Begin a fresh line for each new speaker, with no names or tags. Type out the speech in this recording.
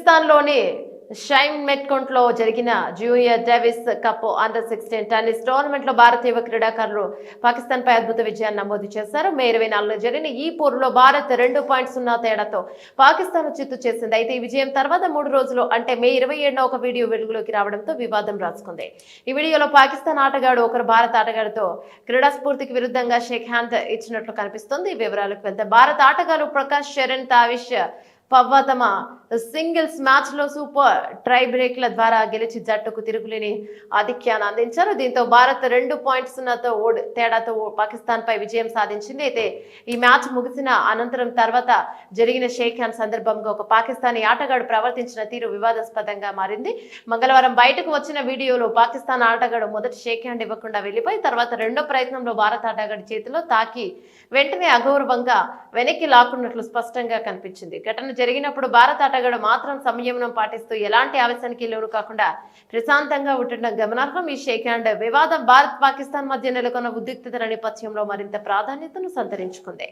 కిర్గిస్థాన్లోని షైమ్మెట్కుంట్లో జరిగిన junior Davis cup అండర్-16 టెన్నిస్ టోర్నమెంట్ లో భారతీయ క్రీడాకారులు పాకిస్తాన్ పై అద్భుత విజయాన్ని నమోదు చేశారు. మే 24 జరిగిన ఈ పోరులో భారత్ 2.0 తేడాతో పాకిస్తాన్ చిత్తు చేసింది. అయితే ఈ విజయం తర్వాత 3 రోజులు అంటే మే 27న ఒక వీడియో వెలుగులోకి రావడంతో వివాదం రాసుకుంది. ఈ వీడియోలో పాకిస్తాన్ ఆటగాడు ఒకరు భారత ఆటగాడితో క్రీడా స్ఫూర్తికి విరుద్ధంగా షేక్ హ్యాండ్ ఇచ్చినట్లు కనిపిస్తోంది. ఈ వివరాలకు వెళ్తే భారత ఆటగాడు ప్రకాష్ చరణ్ తావిష్ పవ్వ తమ సింగిల్స్ మ్యాచ్ లో సూపర్ ట్రై బ్రేక్ల ద్వారా గెలిచి జట్టుకు తిరుగులేని ఆధిక్యాన్ని అందించారు. దీంతో భారత్ 2.0 తేడాతో పాకిస్తాన్ పై విజయం సాధించింది. అయితే ఈ మ్యాచ్ ముగిసిన అనంతరం తర్వాత జరిగిన షేక్ హ్యాండ్ సందర్భంగా ఒక పాకిస్తానీ ఆటగాడు ప్రవర్తించిన తీరు వివాదాస్పదంగా మారింది. మంగళవారం బయటకు వచ్చిన వీడియోలో పాకిస్తాన్ ఆటగాడు మొదటి షేక్ హ్యాండ్ ఇవ్వకుండా వెళ్లిపోయి తర్వాత రెండో ప్రయత్నంలో భారత ఆటగాడి చేతిలో తాకి వెంటనే అగౌరవంగా వెనక్కి లాక్కున్నట్లు స్పష్టంగా కనిపించింది. ఘటన జరిగినప్పుడు భారత ఆటగాడు మాత్రం సంయమనం పాటిస్తూ ఎలాంటి ఆవేశానికి లోను కాకుండా ప్రశాంతంగా ఉండటం గమనార్హం. ఈ షేక్ హ్యాండ్ వివాదం భారత్ పాకిస్తాన్ మధ్య నెలకొన్న ఉద్రిక్తతల నేపథ్యంలో మరింత ప్రాధాన్యతను సంతరించుకుంది.